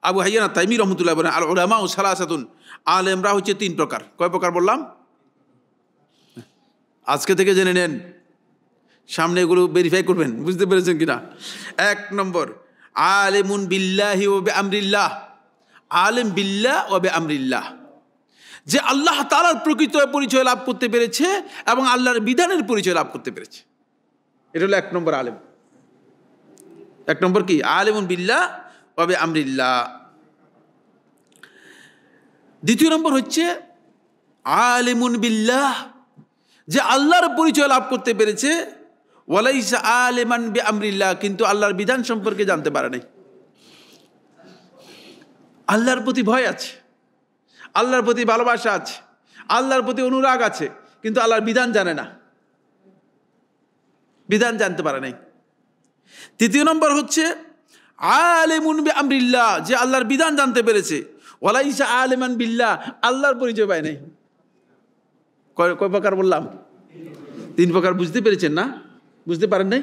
Abu Haiyan আত-তাইমি রহমতুল্লাহ বলেন, আল উলামা ও সালাসাতুন, আলেমরা হচ্ছে 3 প্রকার। কয় প্রকার বললাম? আজকে থেকে জেনে নেন, সামনে এগুলো ভেরিফাই করবেন, বুঝতে পেরেছেন কিনা। 1 নম্বর, আলিমুন বিল্লাহি ওয়া বিআমরিল্লাহ, আলিম বিল্লাহ ওয়া বিআমরিল্লাহ, যে আল্লাহ তাআলার প্রকৃত পরিচয় লাভ করতে পেরেছে এবং আল্লাহর বিধানের পরিচয় লাভ করতে পেরেছে। এটা হলো 1 নম্বর আলেম। 1 নম্বর কি? আলিমুন বিল্লাহ ওয়া বিআমরিল্লাহ। 2 নম্বর হচ্ছে আলিমুন বিল্লাহ, যে আল্লাহর পরিচয় লাভ করতে পেরেছে, ওয়ালাইসা আলিমান বিআমরিল্লাহ, কিন্তু আল্লাহর বিধান সম্পর্কে জানতে পারে নাই। আল্লাহর প্রতি ভয় আছে, আল্লাহর প্রতি ভালোবাসা আছে, আল্লাহর প্রতি অনুরাগ আছে, কিন্তু আল্লাহর বিধান জানে না, বিধান জানতে পারে নাই। 3 নম্বর হচ্ছে আলিমুন বিআমরিল্লাহ, যে আল্লাহর বিধান জানতে পেরেছে, ওয়ালাইসা আলিমান বিল্লাহ, আল্লাহর পরিচয় পায় নাই। কয় প্রকার বললাম? 3 প্রকার। বুঝতে পেরেছেন না? বুঝতে পারেন নাই?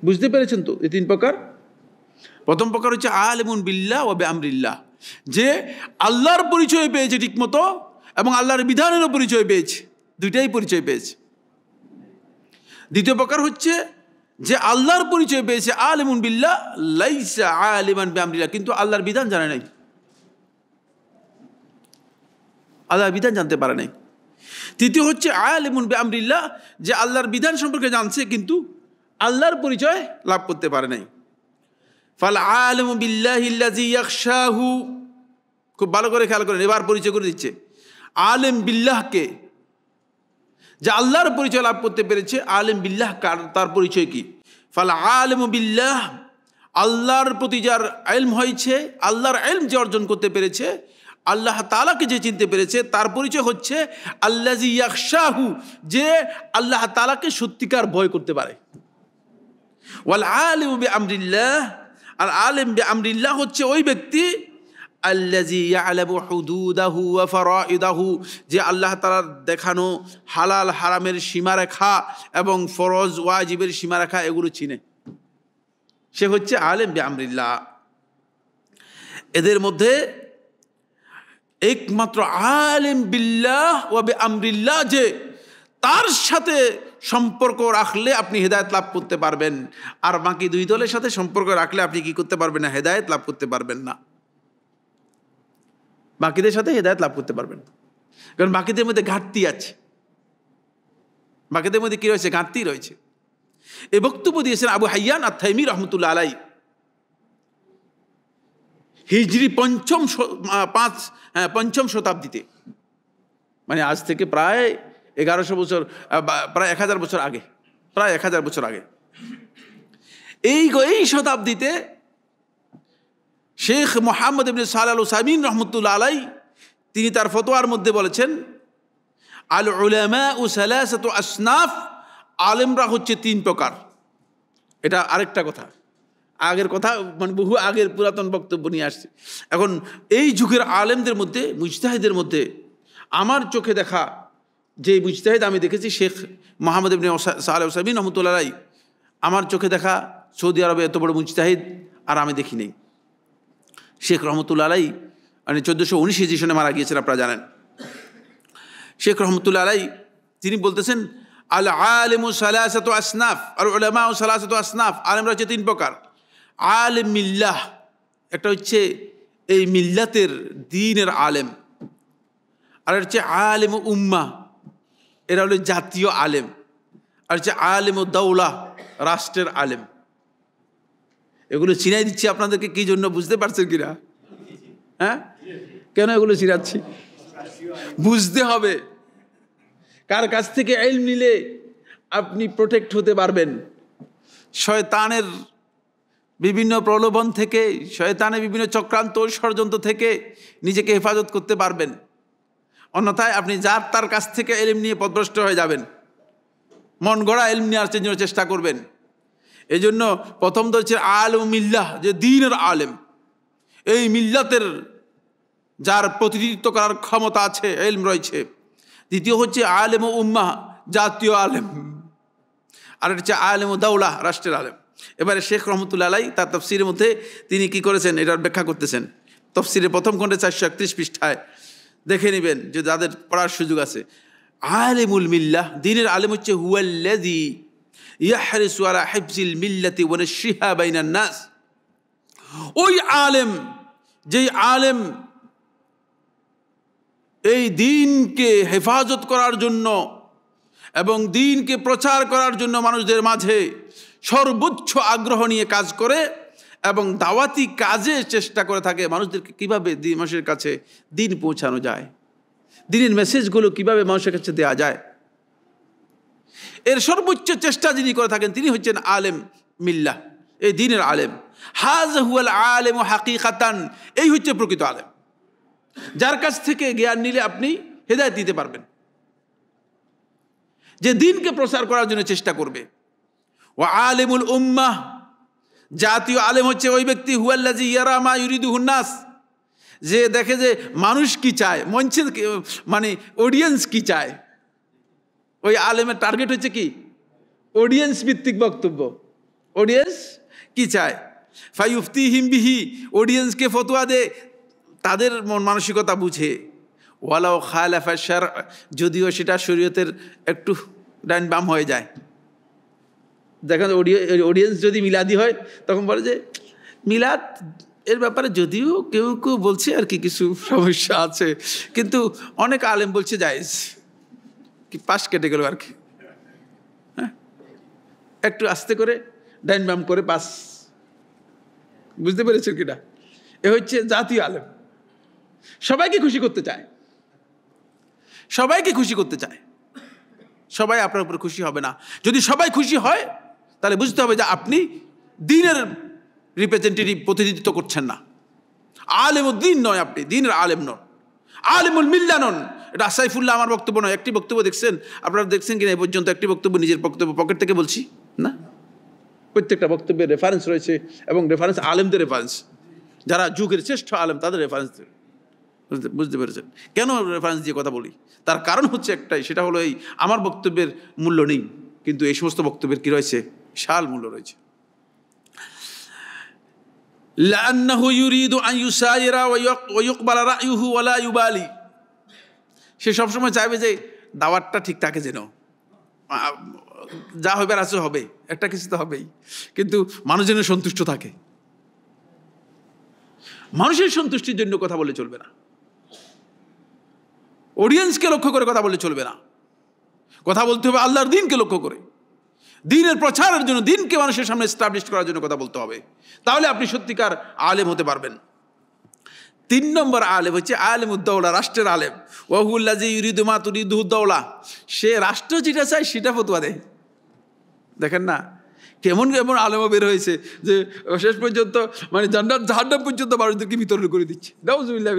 বুঝতে পেরেছেন তো এই 3 প্রকার? প্রথম প্রকার হচ্ছে আলিমুন বিল্লাহ ওয়া বিআমরিল্লাহ, যে আল্লাহর পরিচয় পেয়েছে ঠিকমতো এবং আল্লাহর বিধানেরও পরিচয় পেয়েছে, দুইটাই পরিচয় পেয়েছে। 2 প্রকার হচ্ছে যে আল্লাহর পরিচয় পেয়েছে আলিমুন বিল্লাহ, লাইসা আলিমান বিআমরিল্লাহ, কিন্তু আল্লাহর বিধান জানে নাই, আল্লাহর বিধান জানতে পারে নাই। 3 হচ্ছে আলিমুন বিআমরিল্লাহ, যে আল্লাহর বিধান সম্পর্কে জানছে কিন্তু আল্লাহর পরিচয় লাভ করতে পারে নাই। ফাল আলিমু বিল্লাহিল্লাযী ইয়াখশাহু, খুব ভালো করে খেয়াল করেন, এবার পরিচয় করে দিচ্ছে। আলিম বিল্লাহকে, যে আল্লাহর পরিচয় লাভ করতে পেরেছে, আলিম বিল্লাহ তার পরিচয় কি? ফাল আলিমু বিল্লাহ, আল্লাহর প্রতি যার ইলম হয়েছে, আল্লাহর ইলম যে অর্জন করতে পেরেছে, আল্লাহ তাআলাকে যে চিনতে পেরেছে, তার পরিচয় হচ্ছে আল্লাযী ইয়াখশাহু, যে আল্লাহ তাআলাকে সত্যিকার ভয় করতে পারে। ওয়াল আলিমু বিআমরিল্লাহ, আর আলিম বিআমরিল্লাহ হচ্ছে ওই ব্যক্তি আল্লাযী ইয়ালামু হুদুদাহু ওয়া ফারাইদাহু, যে আল্লাহ তাআলার দেখানো হালাল হারামের সীমারেখা এবং ফরজ ওয়াজিবের সীমারেখা এগুলো চিনে, সে হচ্ছে আলিম বিআমরিল্লাহ। এদের মধ্যে একমাত্র আলিম বিল্লাহ ওয়া বিআমরিল্লাহ, যে তার সাথে সম্পর্ক রাখলে আপনি হেদায়েত লাভ করতে পারবেন, আর বাকি 2 দলের সাথে সম্পর্ক রাখলে আপনি কি করতে পারবেন না? হেদায়েত লাভ করতে পারবেন না। বাকিদের সাথে হেদায়েত লাভ করতে পারবেন, কারণ বাকিদের মধ্যে ঘাটতি আছে, বাকিদের মধ্যে কি রয়েছে? ঘাটতি রয়েছে। এই বক্তব্য দিয়েছেন আবু হাইয়ান আত-তাইমি রহমতুল্লাহ আলাইহি, হিজরি 5ম শতাব্দীতে, মানে আজ থেকে প্রায় 1100 বছর, প্রায় 1000 বছর আগে, প্রায় 1000 বছর আগে। এই শতাব্দীতে শেখ মুহাম্মদ ইবনে সালেহ আল উসাইমিন রহমতুল্লাহ আলাইহি, তিনি তার ফতোয়ার মধ্যে বলেছেন, আল উলামাউ সালাসাতু আসনাফ, আলেমরা হচ্ছে 3 প্রকার। এটা আরেকটা কথা, আগের কথা, মানে বহু আগের পুরাতন বক্তব্য নিয়ে আসছে। এখন এই যুগের আলেমদের মধ্যে, মুজতাহিদের মধ্যে, আমার চোখে দেখা যে মুজতাহিদ আমি দেখেছি শেখ মুহাম্মদ ইবনে সালেহ আল উসাইমিন রহমতুল্লাহ আলাইহি, আমার চোখে দেখা সৌদি আরবে এত বড় মুজতাহিদ আর আমি দেখি নেই। শেখ রহমতুল্লাহ আলাইহি মানে 1419 হিজরি সনে মারা গিয়েছেন, আপনারা জানেন। শেখ রহমতুল্লাহ আলাইহি তিনি বলতেছেন, আল আলিমু সালাসাতু আসনাফ, আর উলামাউ সালাসাতু আসনাফ, আলেমরা হচ্ছে 3 প্রকার। আলিম মিল্লাহ, একটা হচ্ছে এই মিল্লাতের দ্বীনের আলেম, আর হচ্ছে আলিম উম্মাহ, এরা হলো জাতীয় আলেম, আর হচ্ছে আলিম দাওলা, রাষ্ট্রের আলেম। এগুলো চিনাই দিচ্ছি আপনাদেরকে, কি জন্য বুঝতে পারছেন কিনা? হ্যাঁ, কেন এগুলো চিনাচ্ছি? বুঝতে হবে কার কাছ থেকে ইলম নিলে আপনি প্রোটেক্ট হতে পারবেন, শয়তানের বিভিন্ন প্রলোভন থেকে, শয়তানের বিভিন্ন চক্রান্ত ষড়যন্ত্র থেকে নিজেকে হেফাজত করতে পারবেন। অন্যথায় আপনি যার তার কাছ থেকে ইলম নিয়ে পথভ্রষ্ট হয়ে যাবেন, মন গড়া ইলম নেওয়ার জন্য চেষ্টা করবেন। এই জন্য প্রথম তো হচ্ছে আলিম মিল্লাহ, যে দ্বীনের আলেম, এই মিল্লাতের যার প্রতিনিধিত্ব করার ক্ষমতা আছে, ইলম রয়েছে। দ্বিতীয় হচ্ছে আলেম উম্মাহ, জাতীয় আলেম, আর হচ্ছে আলেম দাওলা, রাষ্ট্রের আলেম। এবারে শেখ রহমতুল্লাহ আলাই তার তফসিরের মধ্যে তিনি কি করেছেন এটার ব্যাখ্যা করতেছেন। তফসিরের প্রথম খণ্ডে 431 পৃষ্ঠায় দেখে নেবেন যে যাদের পড়ার সুযোগ আছে। আলিমুল মিল্লাহ, দিনের আলেম হচ্ছে হুয়াল্লাযী ইয়াহরিসু আলা হিফজিল মিল্লাতি ওয়া নাশরিহা বাইনান নাস। ওই আলেম, যেই আলেম এই দ্বীনকে হেফাজত করার জন্য এবং দ্বীনকে প্রচার করার জন্য মানুষদের মাঝে সর্বোচ্চ আগ্রহ নিয়ে কাজ করে এবং দাওয়াতি কাজে চেষ্টা করে থাকে মানুষদেরকে কিভাবে মানুষের কাছে দ্বীন পৌঁছানো যায়, দ্বীনের মেসেজগুলো কিভাবে মানুষের কাছে দেওয়া যায়, এর সর্বোচ্চ চেষ্টা যিনি করে থাকেন তিনি হচ্ছেন আলেম মিল্লাহ, এই দ্বীনের আলেম। হাযা হুয়াল আলেম হাকিকাতান, এই হচ্ছে প্রকৃত আলেম, যার কাছ থেকে জ্ঞান নিলে আপনি হেদায়েত দিতে পারবেন, যে দ্বীনকে প্রচার করার জন্য চেষ্টা করবে। ওয়া আলিমুল উম্মাহ, জাতীয় আলেম হচ্ছে ওই ব্যক্তি হুয়াল্লাযী ইয়ারা মা ইউরিদুহুন নাস, যে দেখে যে মানুষ কি চায়, মঞ্চের মানে অডিয়েন্স কি চায়। ওই আলেমের টার্গেট হচ্ছে কি? অডিয়েন্স ভিত্তিক বক্তব্য, অডিয়েন্স কি চায়। ফায়ুফতিহিম বিহি, অডিয়েন্সকে ফতোয়া দে তাদের মন মানসিকতা বুঝে। ওয়ালাউ খালাফা শারআ, যদিও সেটা শরীয়তের একটু ডান বাম হয়ে যায়। দেখেন অডিয়েন্স যদি মিলাদি হয় তখন বলে যে মিলাদ এর ব্যাপারে যদিও কেউ কেউ বলছে আর কি কিছু সমস্যা আছে, কিন্তু অনেক আলেম বলছে জায়েজ, কি পাশ কেটে গেল আর কি। হ্যাঁ, একটু আস্তে করে ডাইন বাম করে পাস, বুঝতে পেরেছেন কিনা? এ হচ্ছে জাতীয় আলেম, সবাইকে খুশি করতে চায়, সবাইকে খুশি করতে চায়। সবাই আপনার উপর খুশি হবে না। যদি সবাই খুশি হয় তাহলে বুঝতে হবে যে আপনি দ্বীনের রিপ্রেজেন্টেটিভ, প্রতিনিধিত্ব করছেন না। আলেমুদ্দিন নয়, আপনি দ্বীনের আলেম নন, আলেমুল মিল্লাহ নন। এটা সাইফুল্লাহ আমার বক্তব্য নয়। একটি বক্তব্য দেখছেন, আপনারা দেখছেন কিনা এই পর্যন্ত? একটি বক্তব্য নিজের বক্তব্য পকেট থেকে বলছি না, প্রত্যেকটা বক্তব্যের রেফারেন্স রয়েছে এবং রেফারেন্স আলেমদের রেফারেন্স, যারা যুগের শ্রেষ্ঠ আলেম তাদের রেফারেন্স। বুঝতে পেরেছেন কেন রেফারেন্স দিয়ে কথা বলি? তার কারণ হচ্ছে একটাই, সেটা হলো এই আমার বক্তব্যের মূল্য নেই, কিন্তু এই সমস্ত বক্তব্যের কি রয়েছে? বিশাল মূল্য রয়েছে। লাআন্নাহু ইউরিদু আন ইউসাইরা ওয়া ইউকবালা রায়ুহু ওয়া লা ইউবালি, সে সবসময় চাইবে যে দাওয়াতটা ঠিক থাকে, যেন যা হবে আছে হবে, একটা কিছু তো হবেই, কিন্তু মানুষ যেন সন্তুষ্ট থাকে। মানুষের সন্তুষ্টির জন্য কথা বলে চলবে না, অডিয়েন্সকে লক্ষ্য করে কথা বললে চলবে না। কথা বলতে হবে আল্লাহর দ্বীনকে লক্ষ্য করে, দ্বীনের প্রচারের জন্য, দ্বীনকে মানুষের সামনে এস্টাবলিশ করার জন্য কথা বলতে হবে। তাহলে আপনি সত্যিকার আলেম হতে পারবেন। 3 নম্বর আলেম হচ্ছে আলেমুদ্দৌলা, রাষ্ট্রের আলেম। ওয়াহুল্লাযী ইউরিদু মা তুরিদুহুদ্দৌলা, সে রাষ্ট্র যেটা চায় সেটা ফতোয়া দেয়। দেখেন না কেমন কেমন আলেমও বের হয়েছে যে শেষ পর্যন্ত মানে জান্নাত জাহান্নাম পর্যন্ত মানুষদেরকে বিতরণ করে দিচ্ছে। নাউযুবিল্লাহ।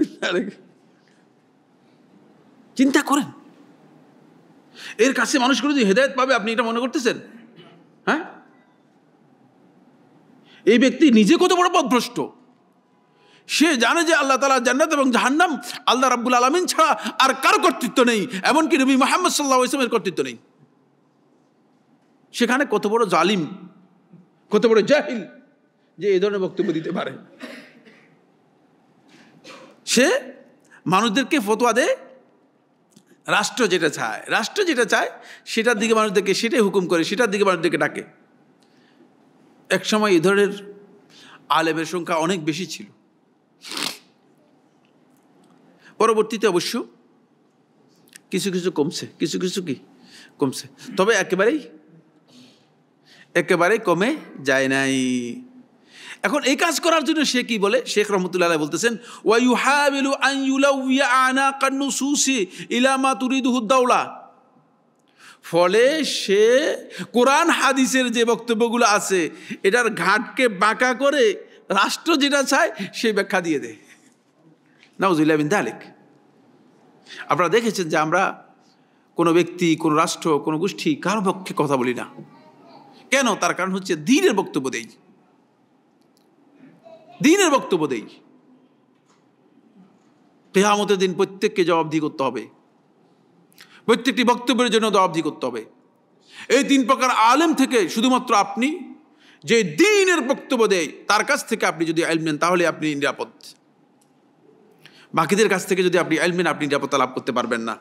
চিন্তা করেন, এর কাছে মানুষগুলো যদি হেদায়েত পাবে, আপনি এটা মনে করতেছেন? হ্যাঁ, এই ব্যক্তি নিজে কত বড় পথভ্রষ্ট। সে জানে যে আল্লাহ তাআলা জান্নাত এবং জাহান্নাম আল্লাহ রাব্বুল আলামিন ছাড়া আর কার কর্তৃত্ব নেই, এমনকি নবী মুহাম্মদ সাল্লাল্লাহু আলাইহি ওয়াসাল্লামের কর্তৃত্ব নেই। সেখানে কত বড় জালিম, কত বড় জাহিল যে এই ধরনের বক্তব্য দিতে পারে। সে মানুষদেরকে ফতোয়া দেয় রাষ্ট্র যেটা চায়, রাষ্ট্র যেটা চায় সেটার দিকে মানুষদেরকে, সেটাই হুকুম করে, সেটার দিকে মানুষদেরকে ডাকে। এক সময় এই ধরনের আলেমের সংখ্যা অনেক বেশি ছিল। পরবর্তীতে অবশ্য কিছু কিছু কমছে, কিছু কিছু কি কমছে, তবে একেবারেই কমে যায় নাই। এখন এই কাজ করার জন্য সে কি বলে? শেখ রহমতুল্লাহ আলাইহি বলতেছেন, ওয়া ইউহাবিলু আন ইউলাউইয়া আনাকান নুসুসি ইলা মা তুরিদুহুদ্দাওলা, ফলে সে কোরআন হাদিসের যে বক্তব্যগুলো আছে এটার ঘাটকে বাঁকা করে রাষ্ট্র যেটা চায় সেই ব্যাখ্যা দিয়ে দেয়। নাউযুবিল্লাহ মিন যালিক। আপনারা দেখেছেন যে আমরা কোনো ব্যক্তি, কোনো রাষ্ট্র, কোনো গোষ্ঠী কারো পক্ষে কথা বলি না। কেন? তার কারণ হচ্ছে দ্বীনের বক্তব্য দেই, দ্বীনের বক্তব্য দেই। কিয়ামতের দিন প্রত্যেককে জবাবদিহি করতে হবে, প্রত্যেকটি বক্তব্যের জন্য জবাবদিহি করতে হবে। এই 3 প্রকার আলেম থেকে শুধুমাত্র আপনি যে দ্বীনের বক্তব্য দেয় তার কাছ থেকে আপনি যদি ইলম নেন তাহলে আপনি নিরাপদ। বাকিদের কাছ থেকে যদি আপনি ইলম নেন আপনি নিরাপত্তা লাভ করতে পারবেন না।